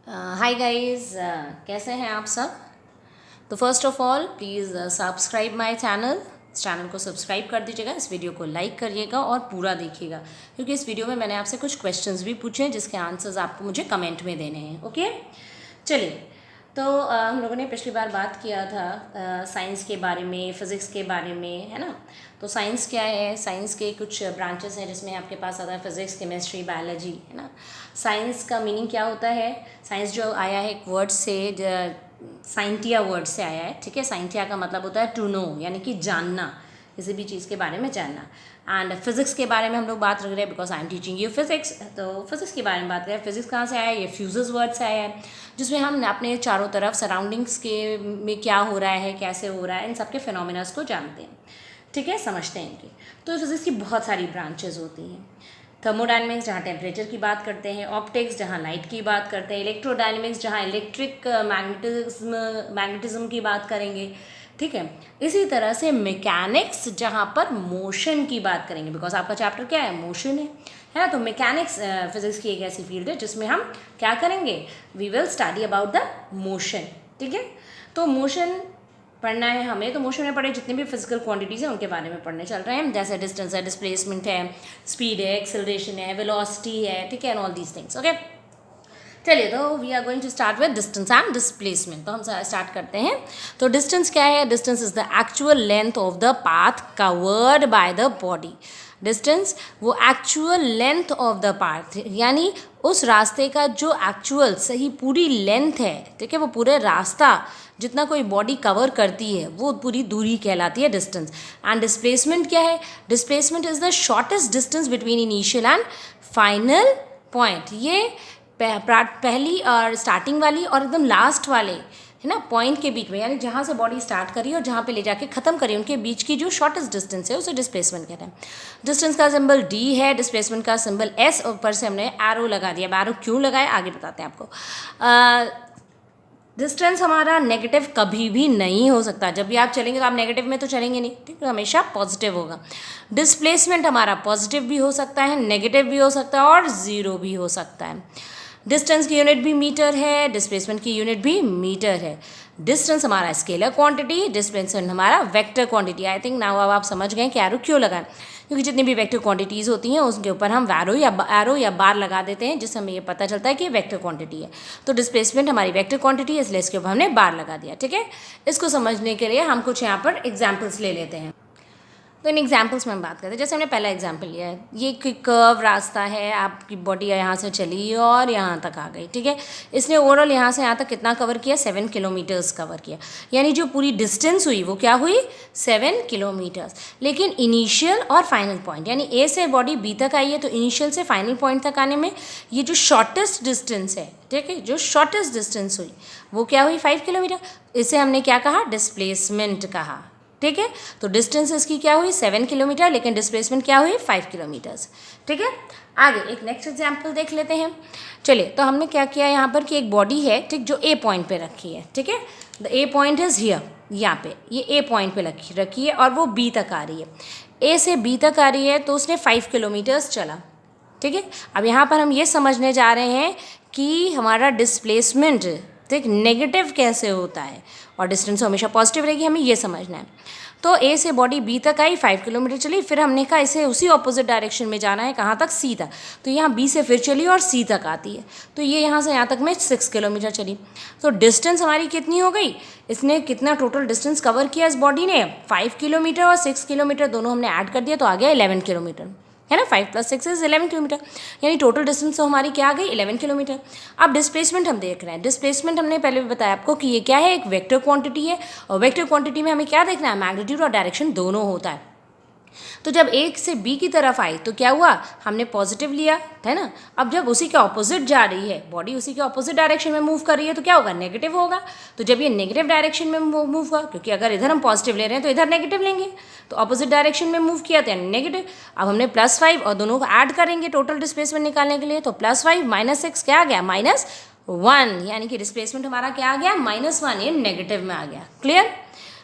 Hi guys, कैसे हैं आप सब। तो first of all please subscribe my channel. इस चैनल को सब्सक्राइब कर दीजिएगा, इस वीडियो को लाइक करिएगा और पूरा देखिएगा, क्योंकि इस वीडियो में मैंने आपसे कुछ क्वेश्चंस भी पूछे हैं जिसके आंसर्स आपको मुझे कमेंट में देने हैं। ओके, चलिए। तो हम लोगों ने पिछली बार बात किया था साइंस के बारे में, फिज़िक्स के बारे में, है ना। तो साइंस क्या है, साइंस के कुछ ब्रांचेस हैं जिसमें आपके पास आता है फिज़िक्स, केमिस्ट्री, बायोलॉजी, है ना। साइंस का मीनिंग क्या होता है। साइंस जो आया है एक वर्ड से, साइंटिया वर्ड से आया है, ठीक है। साइंटिया का मतलब होता है टू नो, यानी कि जानना, किसी भी चीज़ के बारे में जानना। एंड फिज़िक्स के बारे में हम लोग बात कर रहे हैं because I am teaching you physics. तो फिज़िक्स के बारे में बात करें, फिज़िक्स कहाँ से आया है, ये फ्यूजेस वर्ड से आया है, जिसमें हम अपने चारों तरफ सराउंडिंग्स के में क्या हो रहा है, कैसे हो रहा है, इन सब के फिनोमिनास को जानते हैं, ठीक है, समझते हैं इनके। तो फिज़िक्स की बहुत सारी ब्रांचेज होती हैं। थर्मोडायनेमिक्स जहाँ टेम्परेचर की बात करते हैं, ऑप्टिक्स जहाँ लाइट की बात करते हैं, इलेक्ट्रोडायनेमिक्स जहाँ इलेक्ट्रिक मैग्नेटिज्म की बात करेंगे, ठीक है। इसी तरह से मैकेनिक्स जहाँ पर मोशन की बात करेंगे, बिकॉज आपका चैप्टर क्या है, मोशन है ना। तो मैकेनिक्स फिजिक्स की एक ऐसी फील्ड है जिसमें हम क्या करेंगे, we will study about the motion, ठीक है। तो मोशन पढ़ना है हमें, तो मोशन में पढ़े जितने भी फिजिकल क्वांटिटीज़ हैं उनके बारे में पढ़ने चल रहे हैं, जैसे डिस्टेंस है, डिस्प्लेसमेंट है, स्पीड है, एक्सेलरेशन है, वेलोसिटी है, ठीक है, and all these things. Okay, चलिए, तो we are going to start with distance and displacement. तो हम स्टार्ट करते हैं। तो डिस्टेंस क्या है, distance is the actual length of the path covered by the body. Distance वो actual length of the path, यानी उस रास्ते का जो एक्चुअल सही पूरी लेंथ है, ठीक है, वो पूरे रास्ता जितना कोई बॉडी कवर करती है वो पूरी दूरी कहलाती है डिस्टेंस। एंड डिस्प्लेसमेंट क्या है, displacement is the shortest distance between initial and final point. ये पहली और स्टार्टिंग वाली और एकदम लास्ट वाले, है ना, पॉइंट के बीच में, यानी जहाँ से बॉडी स्टार्ट करी और जहाँ पे ले जाके ख़त्म करी, उनके बीच की जो शॉर्टेस्ट डिस्टेंस है उसे डिस्प्लेसमेंट कहते हैं। डिस्टेंस का सिंबल डी है, डिस्प्लेसमेंट का सिंबल एस, ऊपर से हमने एरो लगा दिया। एरो क्यों लगाया आगे बताते हैं आपको। डिस्टेंस हमारा नेगेटिव कभी भी नहीं हो सकता। जब भी आप चलेंगे तो आप नेगेटिव में तो चलेंगे नहीं, ठीक है, हमेशा पॉजिटिव होगा। डिस्प्लेसमेंट हमारा पॉजिटिव भी हो सकता है, नेगेटिव भी हो सकता है और ज़ीरो भी हो सकता है। डिस्टेंस की यूनिट भी मीटर है, डिस्प्लेसमेंट की यूनिट भी मीटर है। डिस्टेंस हमारा स्केलर क्वांटिटी, डिस्प्लेसमेंट हमारा vector quantity. I think now अब आप समझ गए कि एरो क्यों लगाएं, क्योंकि जितनी भी वेक्टर क्वांटिटीज़ होती हैं उसके ऊपर हम एरो या बार लगा देते हैं, जिससे हमें ये पता चलता है कि वेक्टर क्वांटिटी है। तो डिस्प्लेसमेंट हमारी वेक्टर क्वांटिटी है, इसलिए इसके ऊपर हमने बार लगा दिया, ठीक है। इसको समझने के लिए हम कुछ यहाँ पर एग्जाम्पल्स ले लेते हैं। तो इन एग्जाम्पल्स में हम बात करते हैं। जैसे हमने पहला एग्जाम्पल लिया है, ये कर्व रास्ता है, आपकी बॉडी यहाँ से चली और यहाँ तक आ गई, ठीक है। इसने ओवरऑल यहाँ से यहाँ तक कितना कवर किया, 7 किलोमीटर्स कवर किया, यानी जो पूरी डिस्टेंस हुई वो क्या हुई, 7 किलोमीटर्स। लेकिन इनिशियल और फाइनल पॉइंट, यानी ए से बॉडी बी तक आई है, तो इनिशियल से फाइनल पॉइंट तक आने में ये जो शॉर्टेस्ट डिस्टेंस है, ठीक है, जो शॉर्टेस्ट डिस्टेंस हुई वो क्या हुई, 5 किलोमीटर। इसे हमने क्या कहा, डिस्प्लेसमेंट कहा, ठीक है। तो डिस्टेंस इसकी क्या हुई, 7 किलोमीटर, लेकिन डिस्प्लेसमेंट क्या हुई, 5 किलोमीटर्स, ठीक है। आगे एक नेक्स्ट एग्जाम्पल देख लेते हैं। चलिए, तो हमने क्या किया यहाँ पर कि एक बॉडी है, ठीक, जो ए पॉइंट पे रखी है, ठीक है। The A point is here, यहाँ पे ये ए पॉइंट पे रखी है और वो बी तक आ रही है। ए से बी तक आ रही है तो उसने 5 किलोमीटर्स चला, ठीक है। अब यहाँ पर हम ये समझने जा रहे हैं कि हमारा डिस्प्लेसमेंट, ठीक, नेगेटिव कैसे होता है और डिस्टेंस हमेशा पॉजिटिव रहेगी, हमें ये समझना है। तो ए से बॉडी बी तक आई, 5 किलोमीटर चली, फिर हमने कहा इसे उसी ऑपोजिट डायरेक्शन में जाना है, कहाँ तक, सी तक। तो यहाँ बी से फिर चली और सी तक आती है, तो ये यहाँ से यहाँ तक में 6 किलोमीटर चली। तो डिस्टेंस हमारी कितनी हो गई, इसने कितना टोटल डिस्टेंस कवर किया इस बॉडी ने, 5 किलोमीटर और 6 किलोमीटर दोनों हमने ऐड कर दिया तो आ गया 11 किलोमीटर, है ना। 5 + 6 इज 11 किलोमीटर, यानी टोटल डिस्टेंस तो हमारी क्या आ गई, 11 किलोमीटर। अब डिस्प्लेसमेंट हम देख रहे हैं। डिस्प्लेसमेंट हमने पहले भी बताया आपको कि ये क्या है, एक वेक्टर क्वांटिटी है, और वेक्टर क्वांटिटी में हमें क्या देखना है, मैग्नीट्यूड और डायरेक्शन दोनों होता है। तो जब एक से बी की तरफ आई तो क्या हुआ, हमने पॉजिटिव लिया, है ना। अब जब उसी के ऑपोजिट जा रही है बॉडी, उसी के ऑपोजिट डायरेक्शन में मूव कर रही है तो क्या होगा, नेगेटिव होगा। तो जब ये नेगेटिव डायरेक्शन में मूव हुआ, क्योंकि अगर इधर हम पॉजिटिव ले रहे हैं तो इधर नेगेटिव लेंगे, तो ऑपोजिट डायरेक्शन में मूव किया तो यानी नेगेटिव। अब हमने +5 और दोनों को ऐड करेंगे टोटल डिस्प्लेसमेंट निकालने के लिए, तो +5 - 6 क्या आ गया, -1, यानी कि डिस्प्लेसमेंट हमारा क्या आ गया, -1, ये नेगेटिव में आ गया। क्लियर।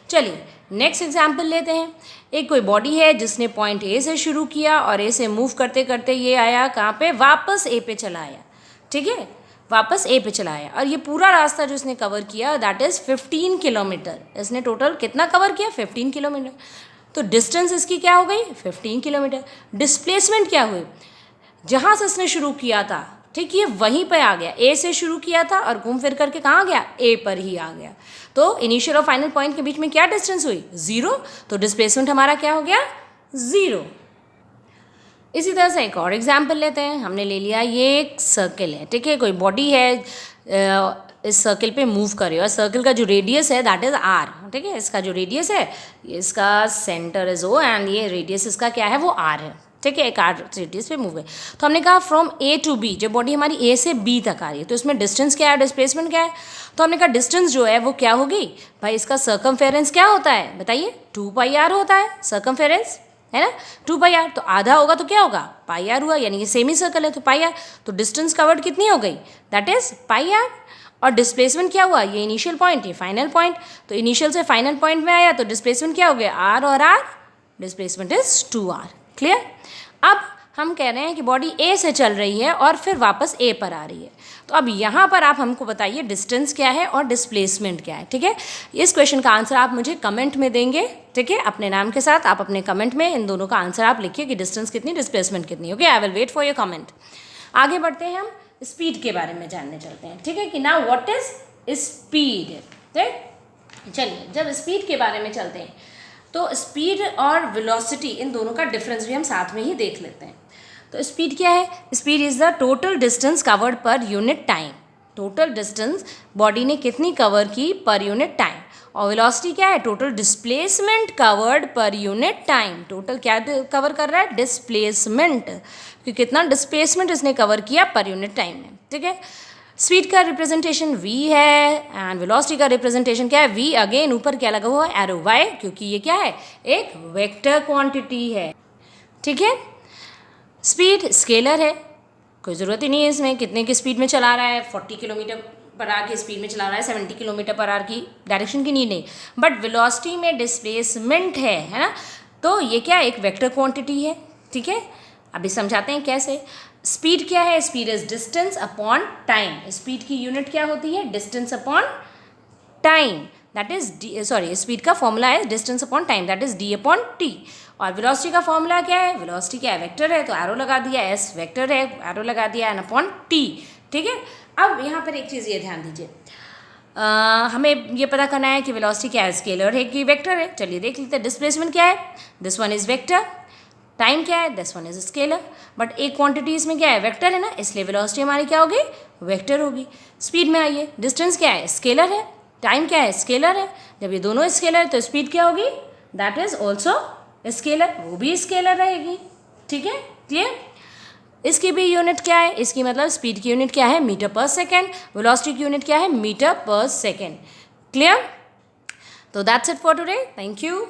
चलिए नेक्स्ट एग्जाम्पल लेते हैं। एक कोई बॉडी है जिसने पॉइंट ए से शुरू किया और ए से मूव करते करते ये आया कहाँ पे, वापस ए पे चला आया, ठीक है, वापस ए पे चला आया और ये पूरा रास्ता जो इसने कवर किया दैट इज़ 15 किलोमीटर। इसने टोटल कितना कवर किया? 15 किलोमीटर। तो डिस्टेंस इसकी क्या हो गई? 15 किलोमीटर। डिस्प्लेसमेंट क्या हुई? जहाँ से इसने शुरू किया था, ठीक, ये वहीं पे आ गया। ए से शुरू किया था और घूम फिर करके कहाँ गया? ए पर ही आ गया। तो इनिशियल और फाइनल पॉइंट के बीच में क्या डिस्टेंस हुई? 0। तो डिस्प्लेसमेंट हमारा क्या हो गया? 0। इसी तरह से एक और एग्जाम्पल लेते हैं। हमने ले लिया ये एक सर्किल है, ठीक है, कोई बॉडी है, इस सर्किल पे मूव कर रही है और सर्किल का जो रेडियस है दैट इज़ आर, ठीक है। इसका जो रेडियस है, इसका सेंटर इज ओ एंड ये रेडियस इसका क्या है? वो आर है, ठीक है। एक आर रेडियस पे मूव है। तो हमने कहा फ्रॉम ए टू बी, जब बॉडी हमारी ए से बी तक आ रही है तो इसमें डिस्टेंस क्या है, डिस्प्लेसमेंट क्या है? तो हमने कहा डिस्टेंस जो है वो क्या होगी भाई? इसका सर्कमफेरेंस क्या होता है बताइए? 2πr होता है सर्कमफेरेंस, है ना, 2πr। तो आधा होगा तो क्या होगा? πr हुआ, यानी कि सेमी सर्कल है तो πr। तो डिस्टेंस कवर्ड कितनी हो गई? That is πr। और डिस्प्लेसमेंट क्या हुआ? ये इनिशियल पॉइंट, ये फाइनल पॉइंट। तो इनिशियल से फाइनल पॉइंट में आया तो डिस्प्लेसमेंट क्या हो गया? r और r, displacement is 2r। Clear? अब हम कह रहे हैं कि बॉडी ए से चल रही है और फिर वापस ए पर आ रही है। तो अब यहाँ पर आप हमको बताइए डिस्टेंस क्या है और डिस्प्लेसमेंट क्या है, ठीक है। इस क्वेश्चन का आंसर आप मुझे कमेंट में देंगे, ठीक है, अपने नाम के साथ। आप अपने कमेंट में इन दोनों का आंसर आप लिखिए कि डिस्टेंस कितनी, डिस्प्लेसमेंट कितनी। Okay, I will wait for your comment. आगे बढ़ते हैं, हम स्पीड के बारे में जानने चलते हैं, ठीक है, कि नाउ व्हाट इज स्पीड, ठीक। चलिए, जब स्पीड के बारे में चलते हैं तो स्पीड और वेलोसिटी इन दोनों का डिफरेंस भी हम साथ में ही देख लेते हैं। तो स्पीड क्या है? Speed is the total distance covered per unit time. Total distance body ने कितनी कवर की पर यूनिट टाइम। और वेलोसिटी क्या है? Total displacement covered per unit time. Total क्या कवर कर रहा है? डिस्प्लेसमेंट, कि कितना डिस्प्लेसमेंट इसने कवर किया पर यूनिट टाइम में, ठीक है। स्पीड का रिप्रेजेंटेशन v है एंड वेलोसिटी का रिप्रेजेंटेशन क्या है? v। अगेन ऊपर क्या लगा हुआ है? एरो y, क्योंकि ये क्या है? एक वेक्टर क्वांटिटी है, ठीक है। स्पीड स्केलर है, कोई ज़रूरत ही नहीं है इसमें कितने की स्पीड में चला रहा है। 40 किलोमीटर पर आवर की स्पीड में चला रहा है, 70 किलोमीटर पर आवर की डायरेक्शन की नीड नहीं। बट वेलोसिटी में डिस्प्लेसमेंट है ना, तो ये क्या एक वेक्टर क्वांटिटी है, ठीक है। अभी समझाते हैं कैसे। स्पीड क्या है? Speed is distance upon time. Speed की यूनिट क्या होती है? Distance upon time, that is sorry, speed का फॉर्मूला है distance upon time, that is d upon T. और वेलोसिटी का फॉर्मूला क्या है? वेलोसिटी क्या है? वेक्टर है तो एरो लगा दिया, s वेक्टर है एरो लगा दिया, n अपॉन टी, ठीक है। अब यहाँ पर एक चीज़ ये ध्यान दीजिए, हमें ये पता करना है कि वेलोसिटी क्या है, स्केलर है कि वेक्टर है। चलिए देख लेते हैं। डिस्प्लेसमेंट क्या है? This one is vector. Time क्या है? This one is scalar. But एक क्वांटिटी इसमें क्या है? वेक्टर है ना, इसलिए वेलोसिटी हमारी क्या होगी? वेक्टर होगी। स्पीड में आइए, डिस्टेंस क्या है? स्केलर है। टाइम क्या है? स्केलर है। जब ये दोनों स्केलर है तो स्पीड क्या होगी? दैट इज ऑल्सो स्केलर, वो भी स्केलर रहेगी, ठीक है। क्लियर? इसकी भी यूनिट क्या है? इसकी मतलब स्पीड की यूनिट क्या है? मीटर पर सेकेंड। वेलोसिटी की यूनिट क्या है? मीटर पर सेकेंड। क्लियर? तो that's it for today. Thank you.